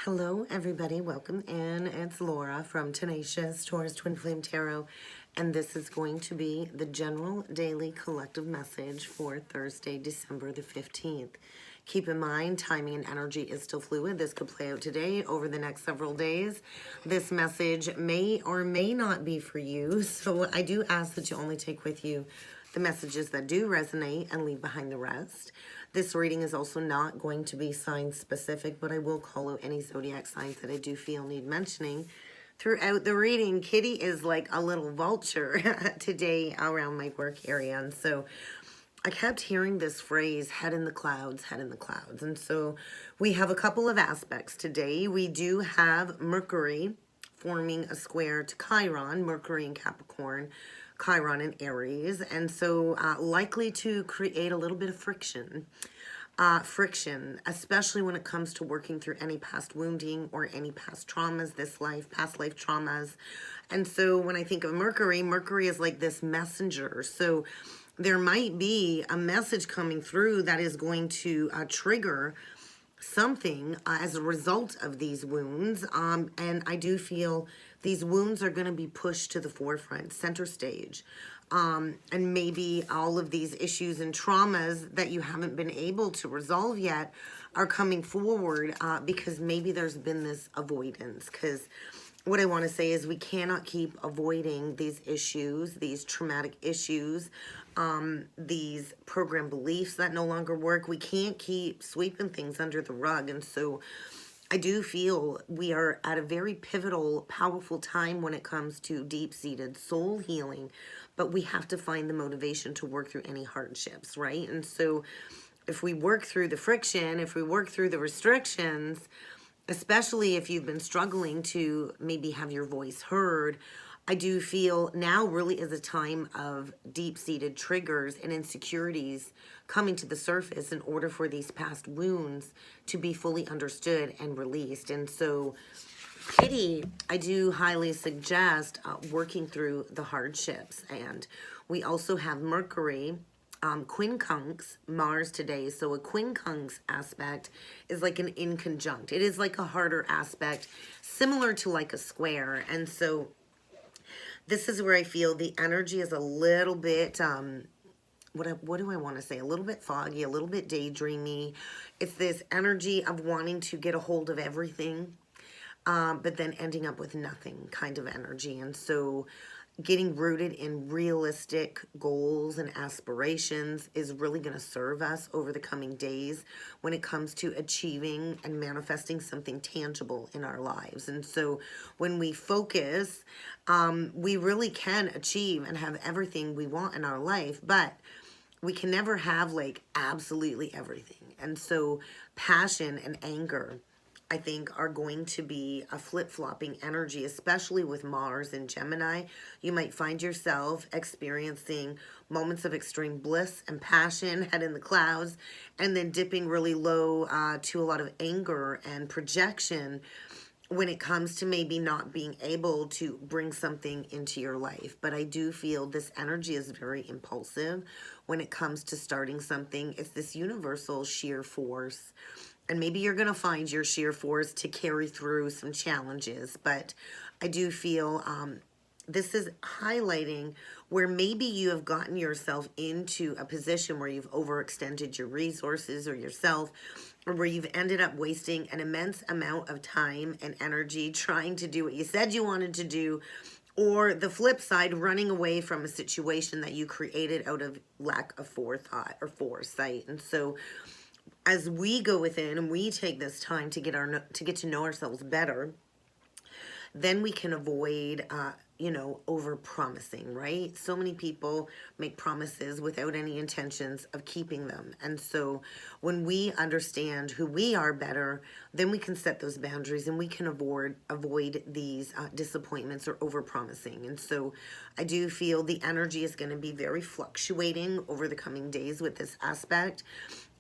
Hello, everybody. Welcome in. It's Laura from Tenacious Taurus Twin Flame Tarot, and this is going to be the general daily collective message for Thursday, December the 15th. Keep in mind, timing and energy is still fluid. This could play out today, over the next several days. This message may or may not be for you, so I do ask that you only take with you the messages that do resonate and leave behind the rest. This reading is also not going to be sign specific, but I will call out any zodiac signs that I do feel need mentioning throughout the reading. Kitty is like a little vulture today around my work area, and so I kept hearing this phrase, head in the clouds, head in the clouds. And so we have a couple of aspects today. We do have Mercury forming a square to Chiron, Mercury in Capricorn, Chiron in Aries, and so likely to create a little bit of friction. Friction, especially when it comes to working through any past wounding or any past traumas, past life traumas. And so when I think of Mercury, Mercury is like this messenger. So there might be a message coming through that is going to trigger something as a result of these wounds. And I do feel these wounds are going to be pushed to the forefront, center stage. And maybe all of these issues and traumas that you haven't been able to resolve yet are coming forward because maybe there's been this avoidance. Because what I want to say is we cannot keep avoiding these issues, these traumatic issues, these program beliefs that no longer work. We can't keep sweeping things under the rug. And so I do feel we are at a very pivotal, powerful time when it comes to deep-seated soul healing, but we have to find the motivation to work through any hardships, right? And so if we work through the friction, if we work through the restrictions, especially if you've been struggling to maybe have your voice heard, I do feel now really is a time of deep-seated triggers and insecurities coming to the surface in order for these past wounds to be fully understood and released. And so, Kitty, I do highly suggest working through the hardships. And we also have Mercury, quincunx, Mars today. So a quincunx aspect is like an inconjunct. It is like a harder aspect, similar to like a square. And so this is where I feel the energy is a little bit, what do I want to say? A little bit foggy, a little bit daydreamy. It's this energy of wanting to get a hold of everything, but then ending up with nothing kind of energy. And so getting rooted in realistic goals and aspirations is really going to serve us over the coming days when it comes to achieving and manifesting something tangible in our lives. And so when we focus, we really can achieve and have everything we want in our life, but we can never have like absolutely everything. And so passion and anger, I think, are going to be a flip-flopping energy, especially with Mars and Gemini. You might find yourself experiencing moments of extreme bliss and passion, head in the clouds, and then dipping really low to a lot of anger and projection when it comes to maybe not being able to bring something into your life. But I do feel this energy is very impulsive when it comes to starting something. It's this universal sheer force. And maybe you're going to find your sheer force to carry through some challenges. But I do feel this is highlighting where maybe you have gotten yourself into a position where you've overextended your resources or yourself, or where you've ended up wasting an immense amount of time and energy trying to do what you said you wanted to do, or the flip side, running away from a situation that you created out of lack of forethought or foresight. And so as we go within and we take this time to get to know ourselves better, then we can avoid over promising, right? So many people make promises without any intentions of keeping them. And so when we understand who we are better, then we can set those boundaries and we can avoid these disappointments or over promising. And so I do feel the energy is going to be very fluctuating over the coming days with this aspect.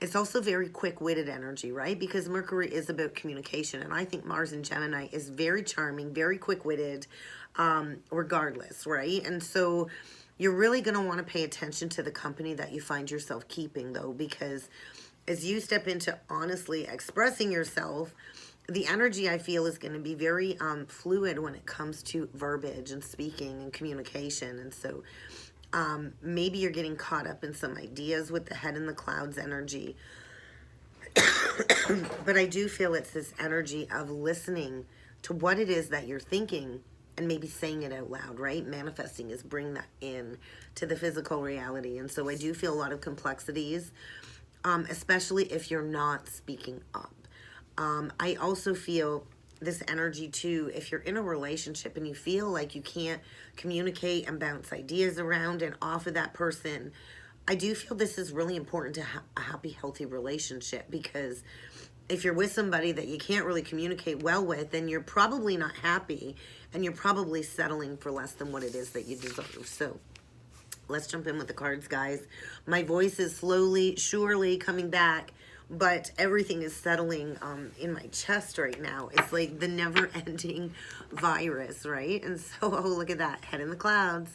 It's also very quick-witted energy, right? Because Mercury is about communication. And I think Mars and Gemini is very charming, very quick-witted, regardless, right? And so you're really going to want to pay attention to the company that you find yourself keeping, though, because as you step into honestly expressing yourself, the energy I feel is going to be very fluid when it comes to verbiage and speaking and communication. And so maybe you're getting caught up in some ideas with the head in the clouds energy. But I do feel it's this energy of listening to what it is that you're thinking and maybe saying it out loud, right? Manifesting is bring that in to the physical reality. And so I do feel a lot of complexities, especially if you're not speaking up. I also feel this energy too, if you're in a relationship and you feel like you can't communicate and bounce ideas around and off of that person, I do feel this is really important to have a happy, healthy relationship, because if you're with somebody that you can't really communicate well with, then you're probably not happy and you're probably settling for less than what it is that you deserve. So let's jump in with the cards, guys. My voice is slowly, surely coming back, but everything is settling in my chest right now. It's like the never-ending virus, right? And so, oh, look at that, head in the clouds.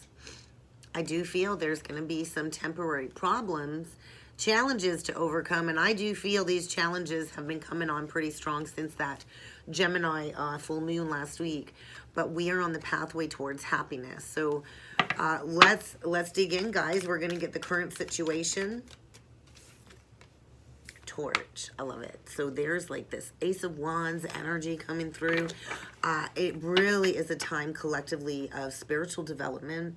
I do feel there's going to be some temporary problems, challenges to overcome, and I do feel these challenges have been coming on pretty strong since that Gemini full moon last week. But we are on the pathway towards happiness. So let's dig in, guys. We're going to get the current situation. Torch. I love it. So there's like this Ace of Wands energy coming through. It really is a time collectively of spiritual development,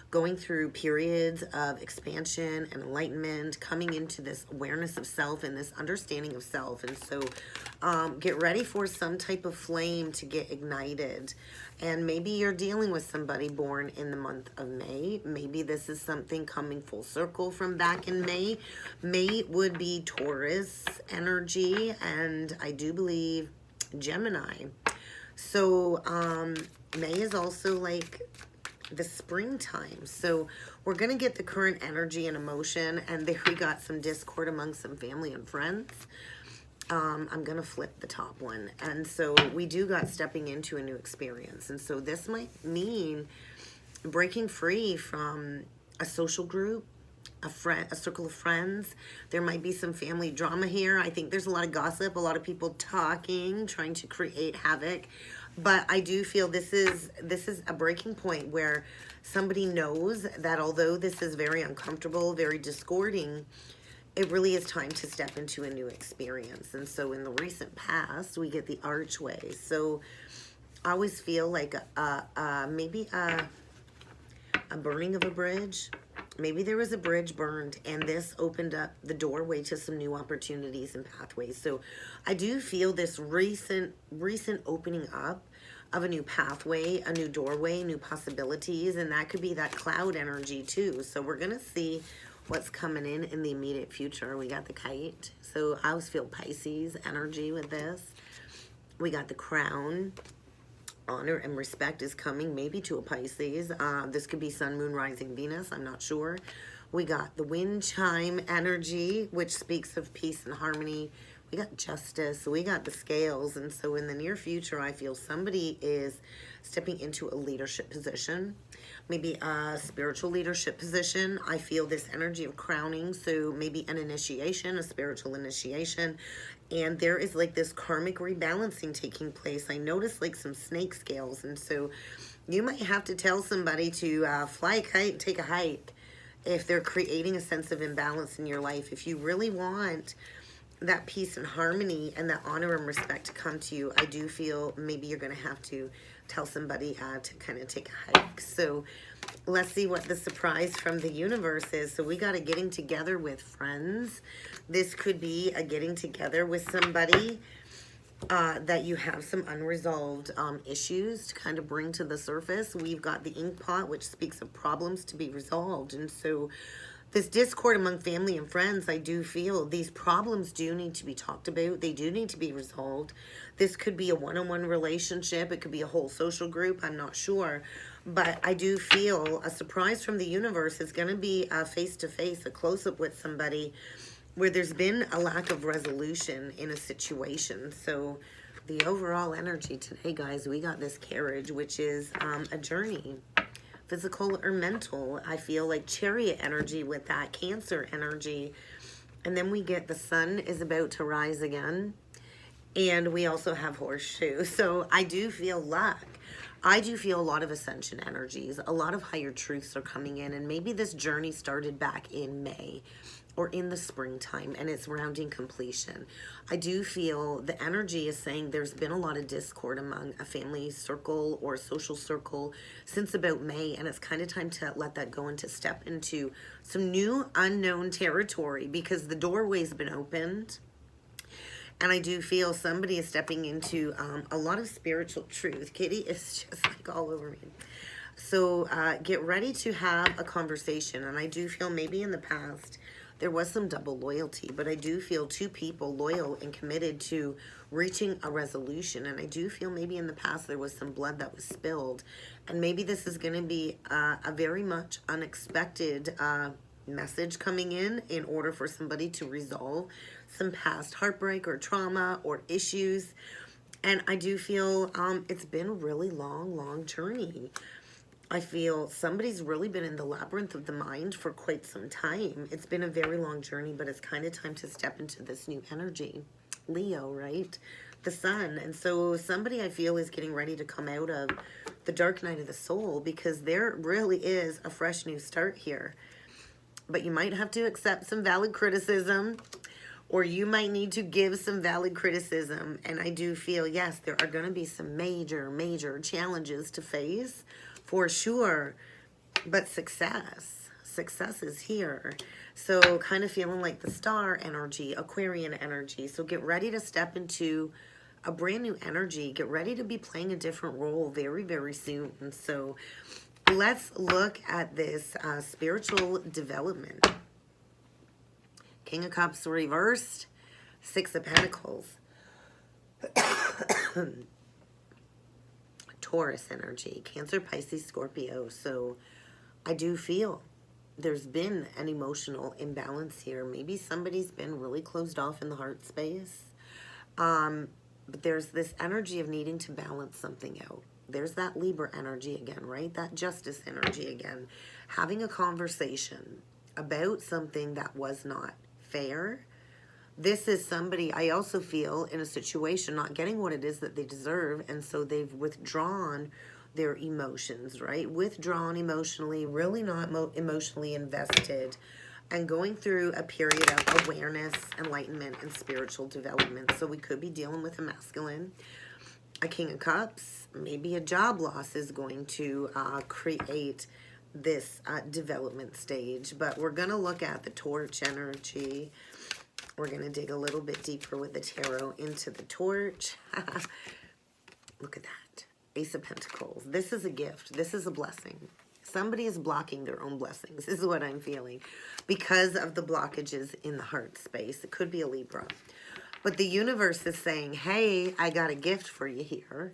going through periods of expansion and enlightenment, coming into this awareness of self and this understanding of self. And so get ready for some type of flame to get ignited. And maybe you're dealing with somebody born in the month of May. Maybe this is something coming full circle from back in May. May would be Taurus energy, and I do believe Gemini. So May is also like the springtime. So we're going to get the current energy and emotion, and there we got some discord among some family and friends. I'm going to flip the top one. And so we do got stepping into a new experience. And so this might mean breaking free from a social group, a circle of friends. There might be some family drama here. I think there's a lot of gossip, a lot of people talking, trying to create havoc. But I do feel this is a breaking point where somebody knows that although this is very uncomfortable, very discording, it really is time to step into a new experience. And so in the recent past, we get the archway. So I always feel like maybe a burning of a bridge. Maybe there was a bridge burned, and this opened up the doorway to some new opportunities and pathways. So I do feel this recent opening up of a new pathway, a new doorway, new possibilities, and that could be that cloud energy too. So we're going to see what's coming in the immediate future. We got the kite. So I always feel Pisces energy with this. We got the crown. Honor and respect is coming, maybe to a Pisces. This could be Sun, Moon, Rising, Venus. I'm not sure. We got the wind chime energy, which speaks of peace and harmony. We got justice. We got the scales. And so in the near future, I feel somebody is stepping into a leadership position, maybe a spiritual leadership position. I feel this energy of crowning. So maybe an initiation, a spiritual initiation. And there is like this karmic rebalancing taking place. I noticed like some snake scales. And so you might have to tell somebody to fly a kite and take a hike if they're creating a sense of imbalance in your life. If you really want that peace and harmony and that honor and respect to come to you, I do feel maybe you're going to have to tell somebody to kind of take a hike. So let's see what the surprise from the universe is. So we got a getting together with friends. This could be a getting together with somebody that you have some unresolved issues to kind of bring to the surface. We've got the ink pot, which speaks of problems to be resolved. And so this discord among family and friends, I do feel these problems do need to be talked about. They do need to be resolved. This could be a one-on-one relationship. It could be a whole social group. I'm not sure. But I do feel a surprise from the universe is going to be a face-to-face, a close-up with somebody where there's been a lack of resolution in a situation. So the overall energy today, guys, we got this carriage, which is a journey. Physical or mental. I feel like chariot energy with that Cancer energy. And then we get the sun is about to rise again. And we also have horseshoe. So I do feel luck. I do feel a lot of ascension energies. A lot of higher truths are coming in. And maybe this journey started back in May or in the springtime and it's rounding completion. I do feel the energy is saying there's been a lot of discord among a family circle or social circle since about May, and it's kind of time to let that go and to step into some new unknown territory because the doorway's been opened. And I do feel somebody is stepping into a lot of spiritual truth. Kitty is just like all over me. So get ready to have a conversation. And I do feel maybe in the past there was some double loyalty, but I do feel two people loyal and committed to reaching a resolution. And I do feel maybe in the past there was some blood that was spilled. And maybe this is going to be a very much unexpected message coming in order for somebody to resolve some past heartbreak or trauma or issues. And I do feel it's been a really long journey. I feel somebody's really been in the labyrinth of the mind for quite some time. It's been a very long journey, but it's kind of time to step into this new energy. Leo, right? The sun. And so somebody I feel is getting ready to come out of the dark night of the soul because there really is a fresh new start here. But you might have to accept some valid criticism, or you might need to give some valid criticism. And I do feel, yes, there are going to be some major challenges to face for sure. But success is here. So kind of feeling like the star energy, Aquarian energy. So get ready to step into a brand new energy. Get ready to be playing a different role very soon. And so let's look at this spiritual development. King of Cups reversed, Six of Pentacles. Taurus energy, Cancer, Pisces, Scorpio. So I do feel there's been an emotional imbalance here. Maybe somebody's been really closed off in the heart space. But there's this energy of needing to balance something out. There's that Libra energy again, right? That justice energy again. Having a conversation about something that was not fair. This is somebody I also feel in a situation not getting what it is that they deserve, and so they've withdrawn their emotions, right? Withdrawn emotionally, really not emotionally invested, and going through a period of awareness, enlightenment, and spiritual development. So we could be dealing with a masculine, a King of Cups. Maybe a job loss is going to create this development stage. But we're going to look at the torch energy. We're going to dig a little bit deeper with the tarot into the torch. Look at that. Ace of Pentacles. This is a gift. This is a blessing. Somebody is blocking their own blessings. This is what I'm feeling. Because of the blockages in the heart space. It could be a Libra. But the universe is saying, hey, I got a gift for you here.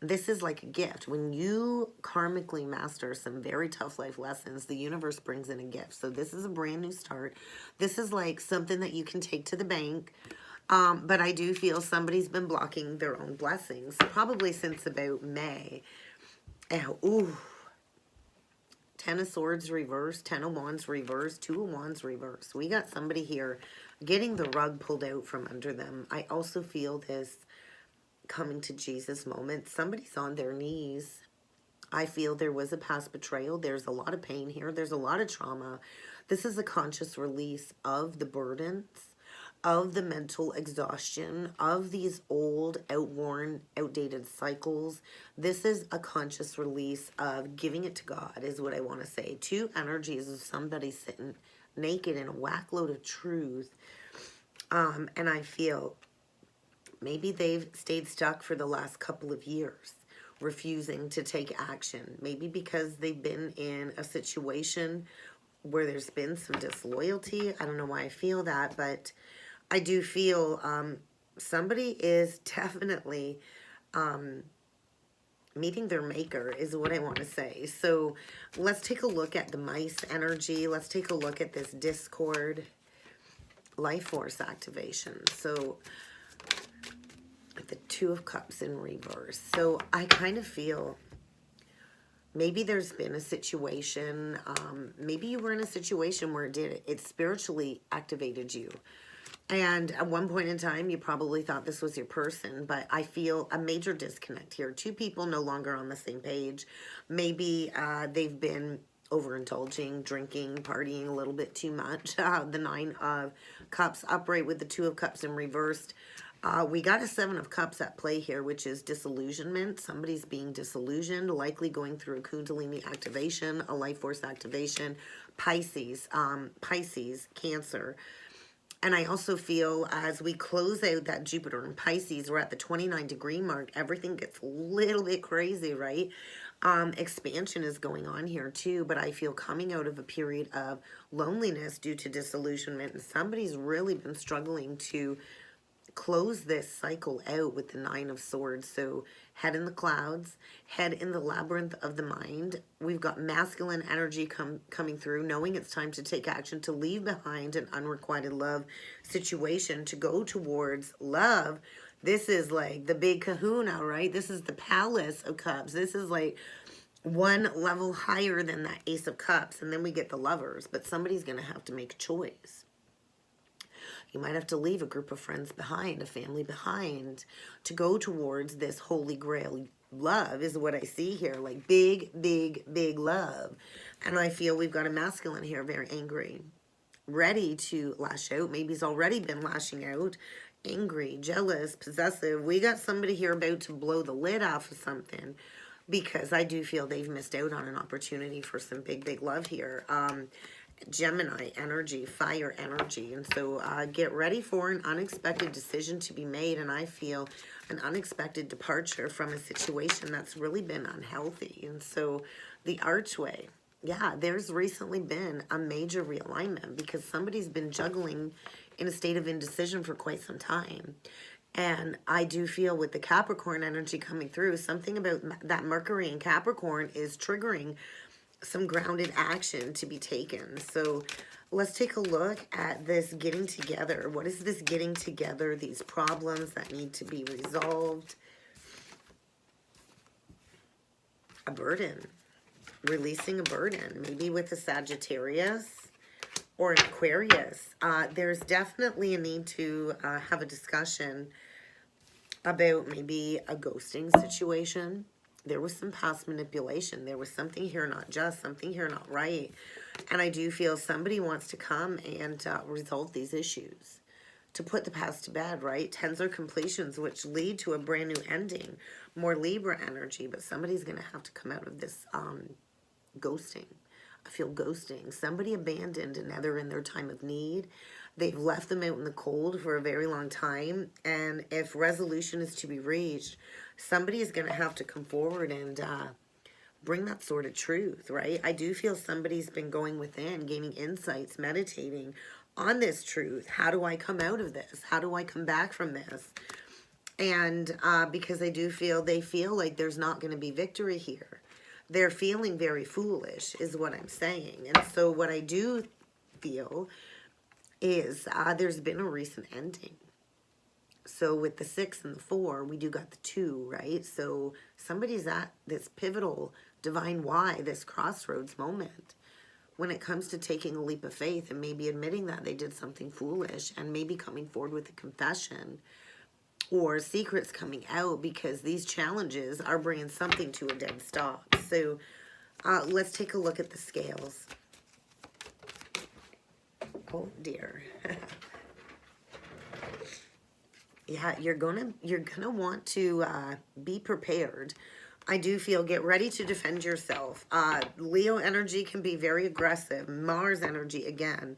This is like a gift. When you karmically master some very tough life lessons, the universe brings in a gift. So this is a brand new start. This is like something that you can take to the bank. But I do feel somebody's been blocking their own blessings, probably since about May. Ooh. 10 of Swords reversed, 10 of Wands reversed, 2 of Wands reversed. We got somebody here getting the rug pulled out from under them. I also feel this coming to Jesus moment. Somebody's on their knees. I feel there was a past betrayal. There's a lot of pain here. There's a lot of trauma. This is a conscious release of the burdens, of the mental exhaustion, of these old, outworn, outdated cycles. This is a conscious release of giving it to God, is what I want to say. Two energies of somebody sitting naked in a whack load of truth. And I feel maybe they've stayed stuck for the last couple of years, refusing to take action. Maybe because they've been in a situation where there's been some disloyalty. I don't know why I feel that, but I do feel somebody is definitely meeting their maker is what I want to say. So let's take a look at the mice energy. Let's take a look at this discord life force activation. So the Two of Cups in reverse. So I kind of feel maybe there's been a situation, maybe you were in a situation where it spiritually activated you. And at one point in time, you probably thought this was your person, but I feel a major disconnect here. Two people no longer on the same page. Maybe they've been overindulging, drinking, partying a little bit too much. The Nine of Cups upright with the Two of Cups in reversed. We got a Seven of Cups at play here, which is disillusionment. Somebody's being disillusioned, likely going through a Kundalini activation, a life force activation. Pisces, Cancer. And I also feel as we close out that Jupiter and Pisces, we're at the 29-degree mark. Everything gets a little bit crazy, right? Expansion is going on here too, but I feel coming out of a period of loneliness due to disillusionment. And somebody's really been struggling to close this cycle out with the Nine of Swords. So head in the clouds, head in the labyrinth of the mind. We've got masculine energy coming through, knowing it's time to take action, to leave behind an unrequited love situation, to go towards love. This is like the big kahuna, right? This is the Palace of Cups. This is like one level higher than that Ace of Cups. And then we get the Lovers, but somebody's going to have to make a choice. You might have to leave a group of friends behind, a family behind, to go towards this holy grail. Love is what I see here, like big, big, big love. And I feel we've got a masculine here, very angry, ready to lash out. Maybe he's already been lashing out, angry, jealous, possessive. We got somebody here about to blow the lid off of something, because I do feel they've missed out on an opportunity for some big, big love here. Gemini energy, fire energy. And so get ready for an unexpected decision to be made. And I feel an unexpected departure from a situation that's really been unhealthy. And so the archway, yeah, there's recently been a major realignment because somebody's been juggling in a state of indecision for quite some time. And I do feel with the Capricorn energy coming through, something about that Mercury in Capricorn is triggering some grounded action to be taken. So let's take a look at this getting together. What is this getting together? These problems that need to be resolved. A burden. Releasing a burden. Maybe with a Sagittarius or an Aquarius. There's definitely a need to have a discussion about maybe a ghosting situation. There was some past manipulation. There was something here not just, something here not right. And I do feel somebody wants to come and resolve these issues, to put the past to bed, right? Tens are completions, which lead to a brand new ending. More Libra energy, but somebody's going to have to come out of this ghosting. I feel ghosting. Somebody abandoned another in their time of need. They've left them out in the cold for a very long time. And if resolution is to be reached, somebody is going to have to come forward and bring that sort of truth, right? I do feel somebody's been going within, gaining insights, meditating on this truth. How do I come out of this? How do I come back from this? And because I do feel, they feel like there's not going to be victory here. They're feeling very foolish is what I'm saying. And so what I do feel is there's been a recent ending. So with the 6 and the 4, we do got the 2, right? So somebody's at this pivotal divine why, this crossroads moment when it comes to taking a leap of faith and maybe admitting that they did something foolish and maybe coming forward with a confession or secrets coming out, because these challenges are bringing something to a dead stop. So let's take a look at the scales. Oh dear. Yeah, you're gonna want to be prepared. I do feel get ready to defend yourself. Leo energy can be very aggressive. Mars energy again.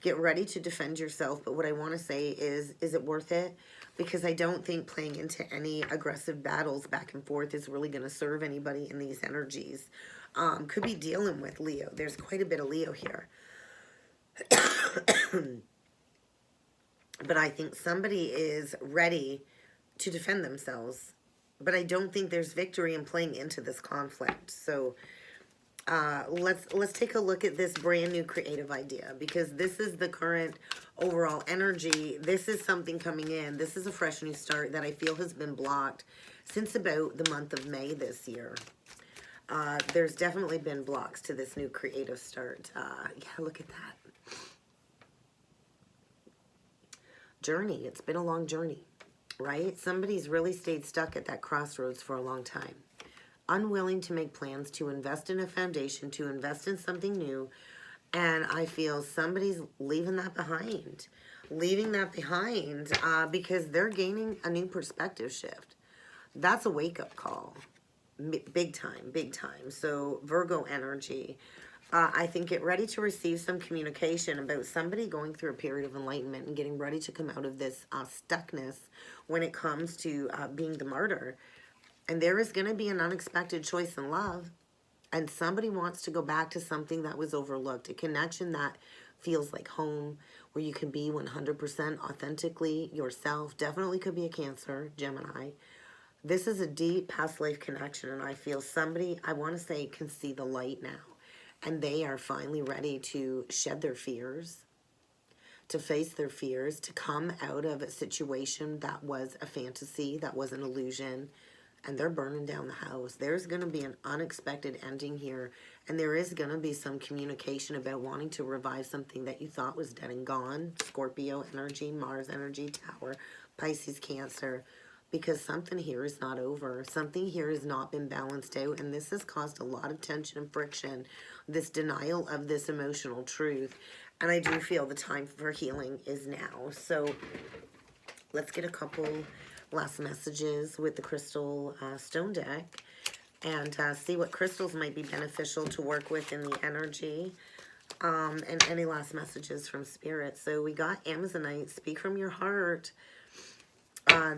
Get ready to defend yourself. But what I want to say is it worth it? Because I don't think playing into any aggressive battles back and forth is really going to serve anybody in these energies. Could be dealing with Leo. There's quite a bit of Leo here. But I think somebody is ready to defend themselves. But I don't think there's victory in playing into this conflict. So let's take a look at this brand new creative idea, because this is the current overall energy. This is something coming in. This is a fresh new start that I feel has been blocked since about the month of May this year. There's definitely been blocks to this new creative start. Yeah, look at that. journey. It's been a long journey, right? Somebody's really stayed stuck at that crossroads for a long time. Unwilling to make plans to invest in a foundation, to invest in something new. And I feel somebody's leaving that behind. Leaving that behind because they're gaining a new perspective shift. That's a wake-up call. Big time, big time. So Virgo energy. I think get ready to receive some communication about somebody going through a period of enlightenment and getting ready to come out of this stuckness when it comes to being the martyr. And there is going to be an unexpected choice in love. And somebody wants to go back to something that was overlooked. A connection that feels like home, where you can be 100% authentically yourself. Definitely could be a Cancer, Gemini. This is a deep past life connection, and I feel somebody, I want to say, can see the light now. And they are finally ready to shed their fears, to face their fears, to come out of a situation that was a fantasy, that was an illusion, and they're burning down the house. There's going to be an unexpected ending here, and there is going to be some communication about wanting to revive something that you thought was dead and gone. Scorpio energy, Mars energy, Tower, Pisces, Cancer. Because something here is not over. Something here has not been balanced out. And this has caused a lot of tension and friction. This denial of this emotional truth. And I do feel the time for healing is now. So let's get a couple last messages with the crystal stone deck. And see what crystals might be beneficial to work with in the energy. And any last messages from Spirit. So we got Amazonite. Speak from your heart.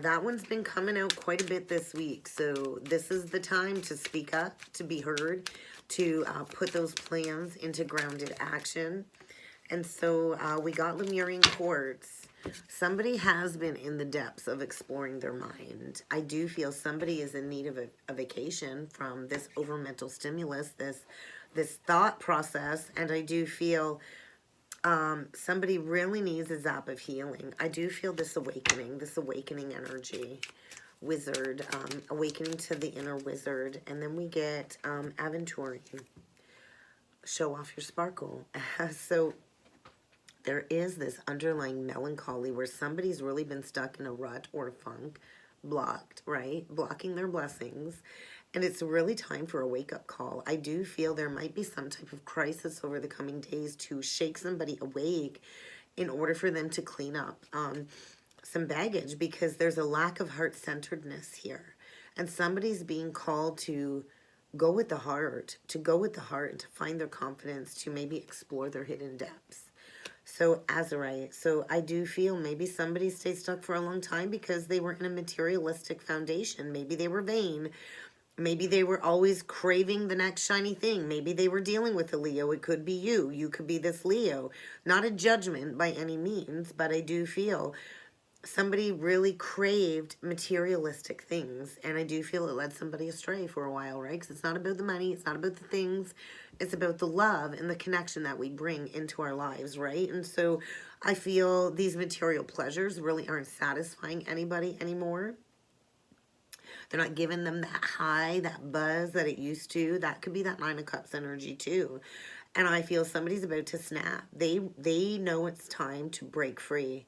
That one's been coming out quite a bit this week. So this is the time to speak up, to be heard, to put those plans into grounded action. And so we got Lemurian quartz. Somebody has been in the depths of exploring their mind. I do feel somebody is in need of a vacation from this over mental stimulus, this thought process. And I do feel somebody really needs a zap of healing. I do feel this awakening energy. Wizard, awakening to the inner wizard. And then we get aventuring. Show off your sparkle. So there is this underlying melancholy where somebody's really been stuck in a rut or a funk, blocked, right? Blocking their blessings. And it's really time for a wake-up call. I do feel there might be some type of crisis over the coming days to shake somebody awake in order for them to clean up some baggage, because there's a lack of heart-centeredness here. And somebody's being called to go with the heart, and to find their confidence, to maybe explore their hidden depths. So Azurite, so I do feel maybe somebody stayed stuck for a long time because they were in a materialistic foundation. Maybe they were vain. Maybe they were always craving the next shiny thing. Maybe they were dealing with a Leo. It could be you. You could be this Leo. Not a judgment by any means, but I do feel somebody really craved materialistic things. And I do feel it led somebody astray for a while, right? Because it's not about the money. It's not about the things. It's about the love and the connection that we bring into our lives, right? And so I feel these material pleasures really aren't satisfying anybody anymore. They're not giving them that high, that buzz that it used to. That could be that Nine of Cups energy too. And I feel somebody's about to snap. They know it's time to break free.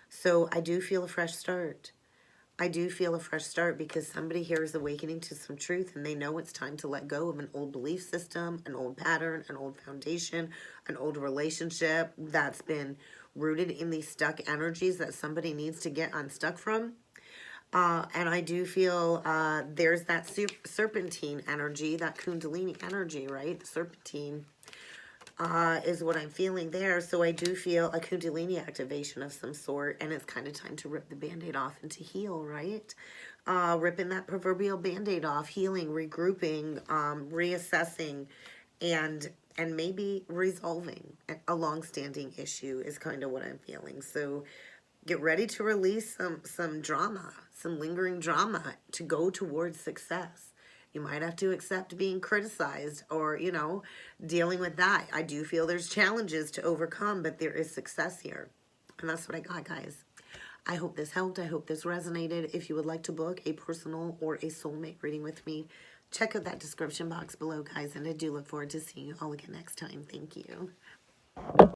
So I do feel a fresh start. I do feel a fresh start because somebody here is awakening to some truth, and they know it's time to let go of an old belief system, an old pattern, an old foundation, an old relationship that's been rooted in these stuck energies that somebody needs to get unstuck from. And I do feel there's that serpentine energy, that kundalini energy, right? The serpentine is what I'm feeling there. So I do feel a kundalini activation of some sort, and it's kind of time to rip the Band-Aid off and to heal, right? Ripping that proverbial Band-Aid off, healing, regrouping, reassessing, and maybe resolving a long-standing issue is kind of what I'm feeling. So get ready to release some drama, some lingering drama to go towards success. You might have to accept being criticized or, you know, dealing with that. I do feel there's challenges to overcome, but there is success here. And that's what I got, guys. I hope this helped. I hope this resonated. If you would like to book a personal or a soulmate reading with me, check out that description box below, guys. And I do look forward to seeing you all again next time. Thank you.